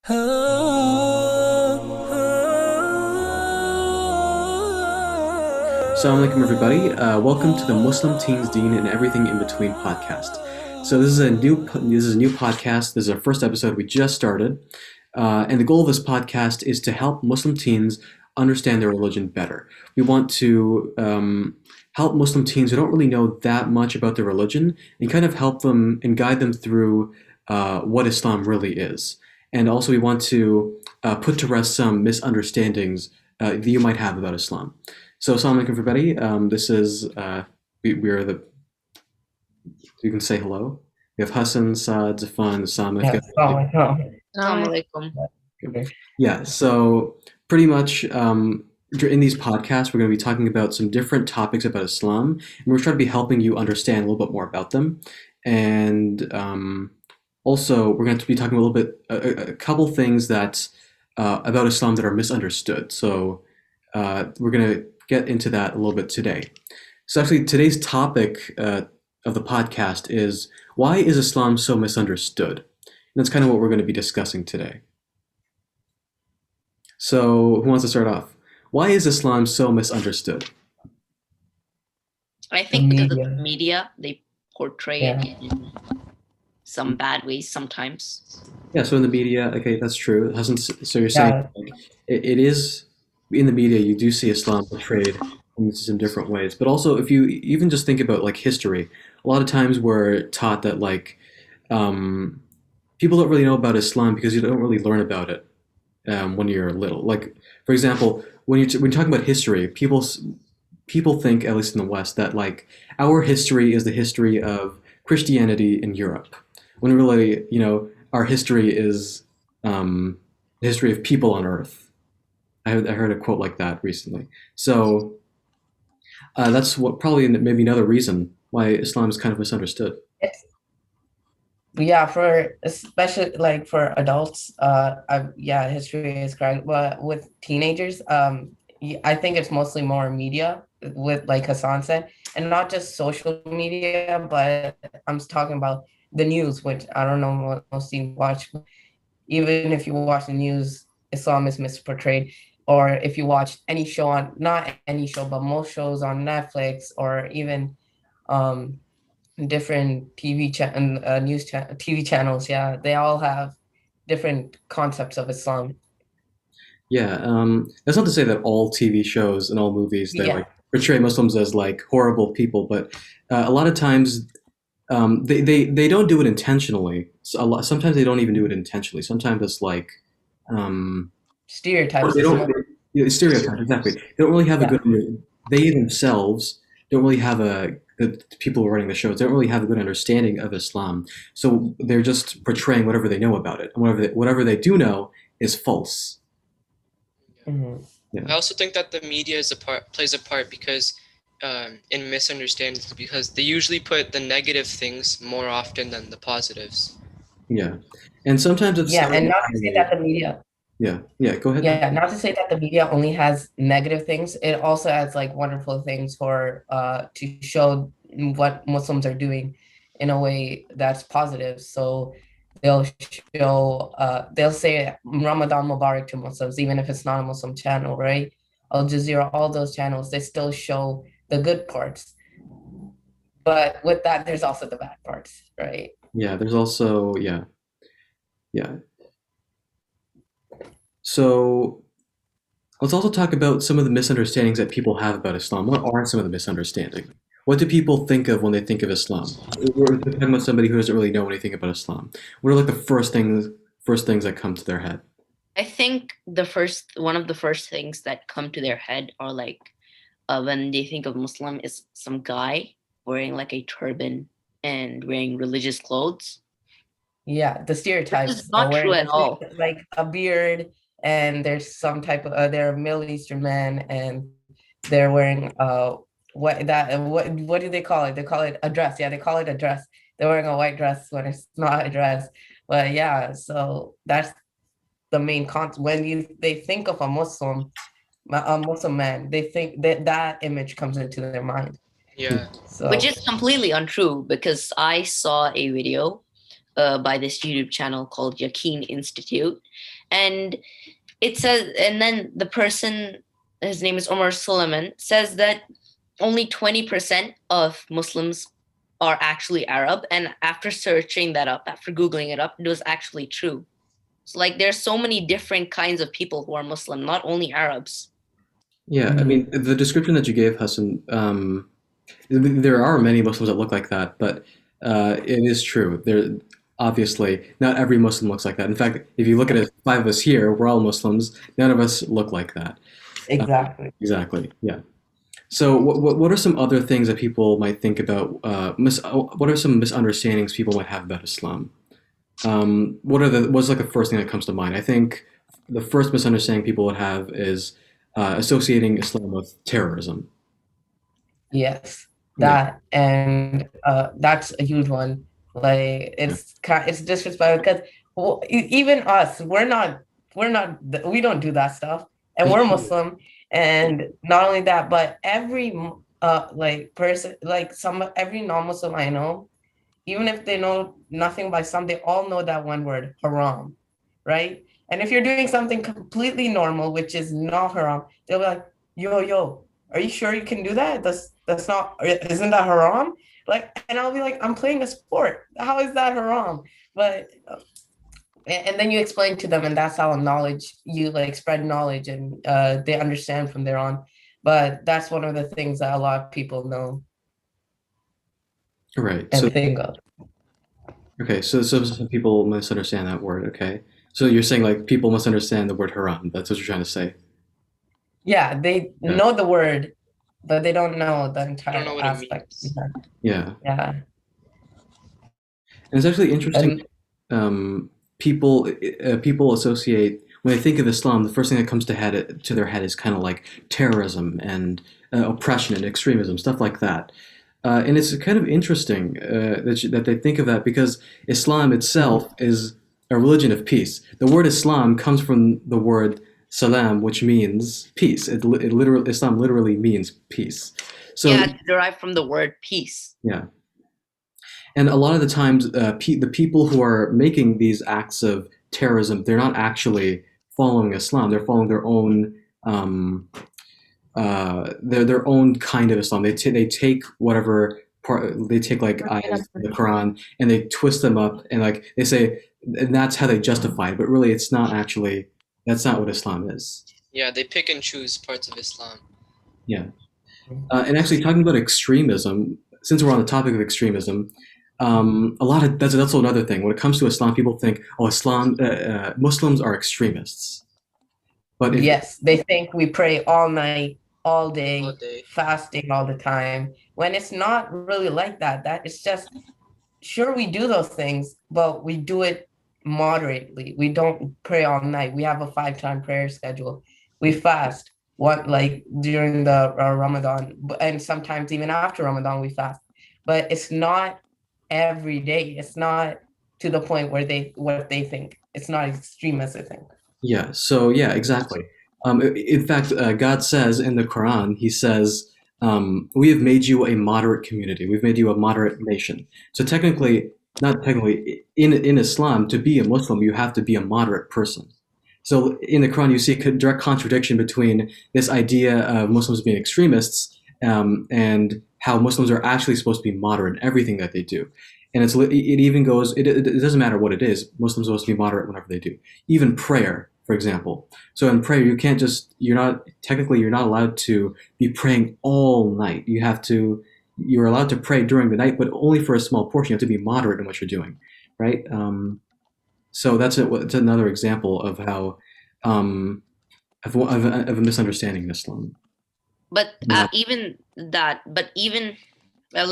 Assalamu alaikum, everybody. Welcome to the Muslim Teens, Deen, and Everything in Between podcast. So this is a new podcast. This is our first episode. We just started, and the goal of this podcast is to help Muslim teens understand their religion better. We want to help Muslim teens who don't really know that much about their religion and kind of help them and guide them through what Islam really is. And also, we want to put to rest some misunderstandings that you might have about Islam. So, assalamu alaikum, everybody. This is, we are the, you can say hello. We have Hassan, Saad, Zafan, Osama. Assalamualaikum. Yeah, so pretty much in these podcasts, we're going to be talking about some different topics about Islam, and we're trying to be helping you understand a little bit more about them. And also, we're going to be talking a little bit, a couple things that about Islam that are misunderstood. So we're going to get into that a little bit today. So actually, today's topic of the podcast is, why is Islam so misunderstood? And that's kind of what we're going to be discussing today. So who wants to start off? Why is Islam so misunderstood? I think because of the media, they portray it in some bad ways sometimes. Yeah, so in the media, okay, that's true. So you're saying like, it is in the media, you do see Islam portrayed in some different ways. But also, if you even just think about like history, a lot of times we're taught that like people don't really know about Islam because you don't really learn about it when you're little. Like, for example, when you're talking about history, people think, at least in the West, that like our history is the history of Christianity in Europe, when really, our history is the history of people on Earth. I heard a quote like that recently. So that's what probably maybe another reason why Islam is kind of misunderstood. Yeah, especially like for adults, history is correct. But with teenagers, I think it's mostly more media, with like Hassan said, and not just social media, but I'm talking about the news, which I don't know what most of you watch. Even if you watch the news, Islam is misportrayed. Or if you watch any show not any show, but most shows on Netflix, or even different TV TV channels, they all have different concepts of Islam. Yeah, that's not to say that all TV shows and all movies they like portray Muslims as like horrible people, but a lot of times they don't do it intentionally. Sometimes they don't even do it intentionally. Sometimes it's like stereotypes. Stereotypes, exactly. They don't really have a good. They themselves don't really have the people who are running the shows. They don't really have a good understanding of Islam. So they're just portraying whatever they know about it, and whatever they do know is false. Mm-hmm. Yeah. I also think that the media plays a part because in misunderstandings, because they usually put the negative things more often than the positives. Yeah, and sometimes it's and not to say that the media. Yeah, go ahead. Yeah, not to say that the media only has negative things. It also has like wonderful things for to show what Muslims are doing in a way that's positive. So they'll show they'll say Ramadan Mubarak to Muslims, even if it's not a Muslim channel, right? Al Jazeera, all those channels, they still show the good parts. But with that, there's also the bad parts, right? Yeah, there's also yeah. So let's also talk about some of the misunderstandings that people have about Islam. What are some of the misunderstandings? What do people think of when they think of Islam? We're talking about somebody who doesn't really know anything about Islam. What are like the first things that come to their head? I think one of the first things that come to their head are like when they think of Muslim is some guy wearing like a turban and wearing religious clothes. Yeah, the stereotypes. It's not true at all. Like a beard, and there's some type of they're a Middle Eastern man, and they're wearing what do they call it? They call it a dress. Yeah, they call it a dress. They're wearing a white dress when it's not a dress. But yeah, so that's the main concept. When they think of a Muslim man, they think that image comes into their mind. Yeah. So, which is completely untrue, because I saw a video by this YouTube channel called Yaqeen Institute, and it says, and then the person, his name is Omar Suleiman, says that only 20% of Muslims are actually Arab. And after searching that up, after Googling it up, it was actually true. So like there's so many different kinds of people who are Muslim, not only Arabs. Yeah, I mean, the description that you gave, Hassan, there are many Muslims that look like that, but it is true. There, obviously, not every Muslim looks like that. In fact, if you look at it, five of us here, we're all Muslims. None of us look like that. Exactly. Exactly. Yeah. So, what are some other things that people might think about? What are some misunderstandings people might have about Islam? What's like the first thing that comes to mind? I think the first misunderstanding people would have is associating Islam with terrorism. Yes, Yeah. that and that's a huge one. Like it's disrespectful because even us, we don't do that stuff, and we're Muslim. And not only that, but every like person, like every non-Muslim I know, even if they know nothing by some, they all know that one word, haram, right? And if you're doing something completely normal, which is not haram, they'll be like, yo, are you sure you can do that? That's not, isn't that haram? Like, and I'll be like, I'm playing a sport. How is that haram? But and then you explain to them, and that's how knowledge, you like spread knowledge, and they understand from there on. But that's one of the things that a lot of people know Right. and So, think of. okay. So some people misunderstand that word. Okay. So you're saying like people misunderstand the word haram. That's what you're trying to say. Yeah, they Yeah. know the word, but they don't know the I don't entire know what it aspect. means. Yeah. Yeah. And it's actually interesting. And People associate when they think of Islam, the first thing that comes to their head is kind of like terrorism and oppression and extremism, stuff like that. And it's kind of interesting that they think of that because Islam itself is a religion of peace. The word Islam comes from the word salam, which means peace. Islam literally means peace. So Yeah, it's derived from the word peace. yeah. And a lot of the times, the people who are making these acts of terrorism, they're not actually following Islam. They're following their own their own kind of Islam. They take whatever part they take like ayahs in the Quran and they twist them up and like they say and that's how they justify it. But really, it's not actually that's not what Islam is. Yeah, they pick and choose parts of Islam. Yeah. And actually, talking about extremism, since we're on the topic of extremism, a lot of that's also another thing. When it comes to Islam, people think, "Oh, Muslims are extremists." But if yes, they think we pray all night, all day, All day. fasting all the time, when it's not really like that. That it's just, sure, we do those things, but we do it moderately. We don't pray all night. We have a 5-time prayer schedule. We fast like during the Ramadan, and sometimes even after Ramadan we fast. But it's not every day. It's not to the point where what they think. It's not extreme as they think. yeah, so yeah, exactly. In fact, God says in the Quran, He says, "We have made you a moderate community. We've made you a moderate nation." So technically, not technically, in Islam, to be a Muslim, you have to be a moderate person. So in the Quran, you see a direct contradiction between this idea of Muslims being extremists and how Muslims are actually supposed to be moderate in everything that they do. And it even goes, it doesn't matter what it is, Muslims are supposed to be moderate whenever they do. Even prayer, for example. So in prayer, you're not allowed to be praying all night. You're allowed to pray during the night, but only for a small portion. You have to be moderate in what you're doing, right? So that's another example of how of a misunderstanding in Islam. But Yeah. even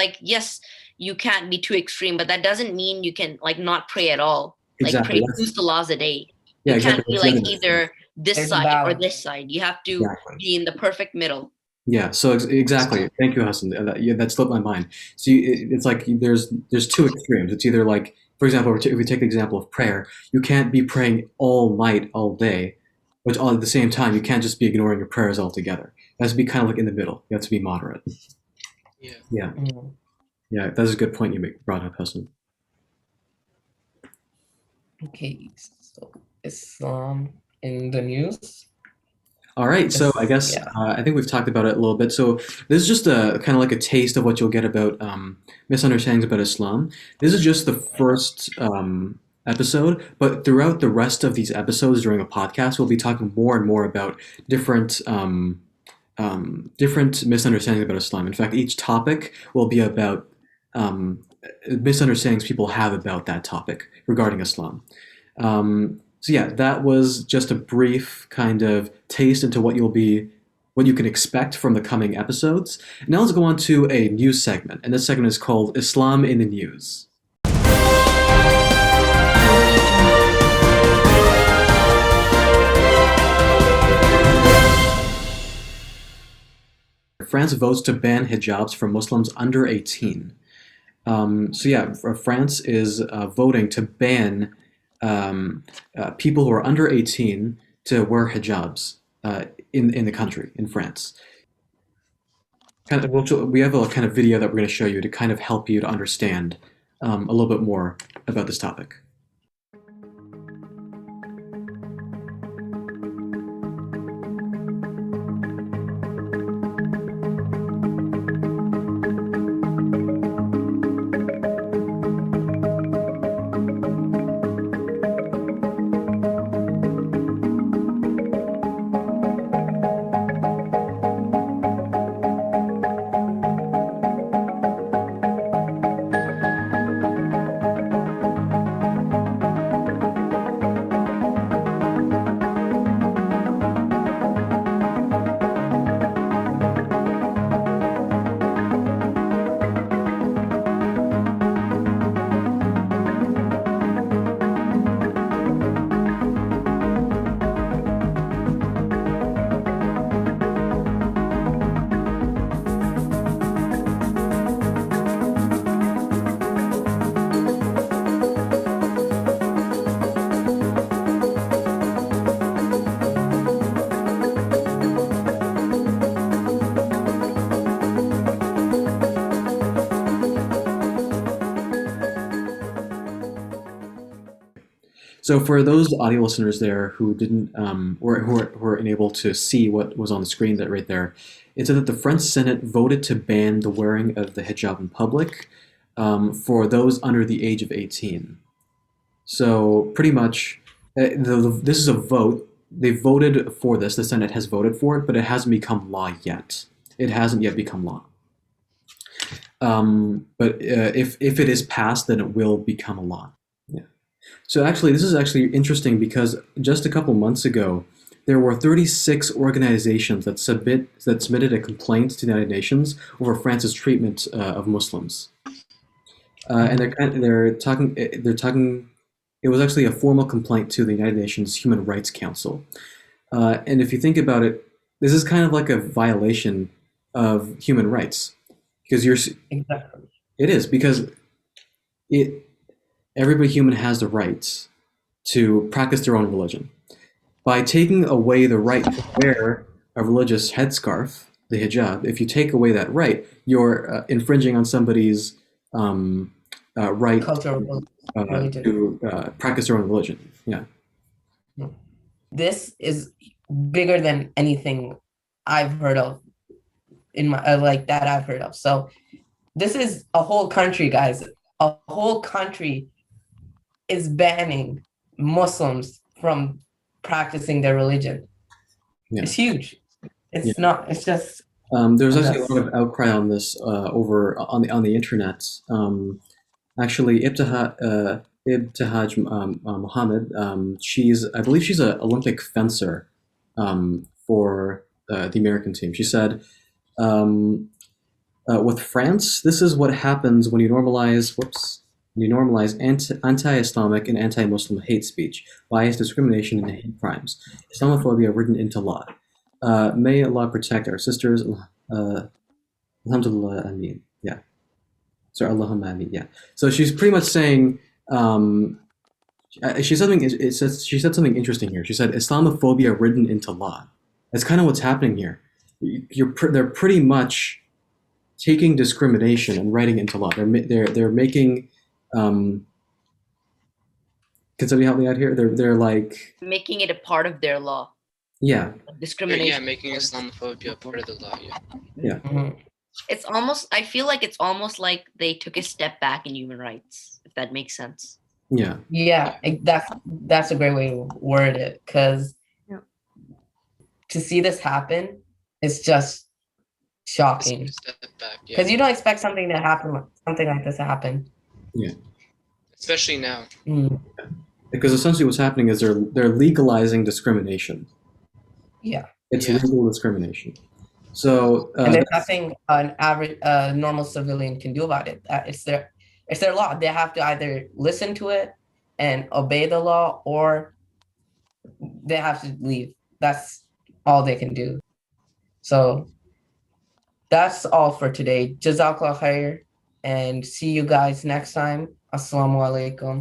like, yes, you can't be too extreme, but that doesn't mean you can like not pray at all. Like Exactly. pray 2 salahs a day. Yeah, You can't exactly. be That's like another either this There's side or balance. this side. You have to Exactly. be in the perfect middle. Yeah. So exactly. Thank you, Hassan. That slipped my mind. So it's like there's two extremes. It's either like, for example, if we take the example of prayer, you can't be praying all night, all day, but all at the same time, you can't just be ignoring your prayers altogether. It has to be kind of like in the middle. You have to be moderate. Yeah. Yeah. Mhm. Yeah. That's a good point you brought up, Hassan. Okay, so Islam in the news. All right, so I guess Yeah. I think we've talked about it a little bit. So this is just a kind of like a taste of what you'll get about misunderstandings about Islam. This is just the first episode, but throughout the rest of these episodes during a podcast, we'll be talking more and more about different different misunderstandings about Islam. In fact, each topic will be about misunderstandings people have about that topic regarding Islam. So yeah, that was just a brief kind of taste into what you can expect from the coming episodes. Now let's go on to a news segment, and this segment is called Islam in the News. France votes to ban hijabs for Muslims under 18. So yeah, France is voting to ban people who are under 18 to wear hijabs in the country, in France. We have a kind of video that we're going to show you to kind of help you to understand a little bit more about this topic. So for those audio listeners there who didn't or who were unable to see what was on the screen that right there, it said that the French Senate voted to ban the wearing of the hijab in public for those under the age of 18. So pretty much, this is a vote. They voted for this. The Senate has voted for it, but it hasn't become law yet. It hasn't yet become law. But if it is passed, then it will become a law. Yeah. So actually, this is actually interesting because just a couple months ago, there were 36 organizations that submitted a complaint to the United Nations over France's treatment of Muslims, and they're talking. It was actually a formal complaint to the United Nations Human Rights Council, and if you think about it, this is kind of like a violation of human rights because Exactly. It is because every human has the right to practice their own religion. By taking away the right to wear a religious headscarf, the hijab, if you take away that right, you're infringing on somebody's right to practice their own religion. Yeah. This is bigger than anything I've heard of in my that I've heard of. So this is a whole country, guys. A whole country is banning Muslims from practicing their religion. Yeah. It's huge. It's not. It's just. There's actually a lot of outcry on this over on the internet. Actually, Ibtihaj Muhammad. I believe she's an Olympic fencer for the American team. She said, with France, this is what happens when you normalize. You normalize anti-Islamic and anti-Muslim hate speech, bias, discrimination, and hate crimes. Islamophobia written into law. May Allah protect our sisters. Alhamdulillah, Ameen. Yeah. So Allahumma Ameen. Yeah. So she's pretty much saying she said something interesting here. She said Islamophobia written into law. That's kind of what's happening here. They're pretty much taking discrimination and writing into law. They're making because can somebody help me out here? They're like, Making it a part of their law. yeah, Discrimination. Yeah, making Islamophobia part of the law. Yeah. Mhm. It's almost, I feel like it's almost like they took a step back in human rights, if that makes sense. yeah, Yeah, that's a great way to word it, because Yeah. to see this happen is just shocking. Step back. Yeah. Because you don't expect something like this to happen. Especially now. Mm, because essentially what's happening is they're legalizing discrimination. yeah, It's Yeah. legal discrimination. So and there's nothing an average normal civilian can do about it. It's their law. They have to either listen to it and obey the law, or they have to leave. That's all they can do. So that's all for today. Jazakallah khair, and see you guys next time. Assalamu alaikum.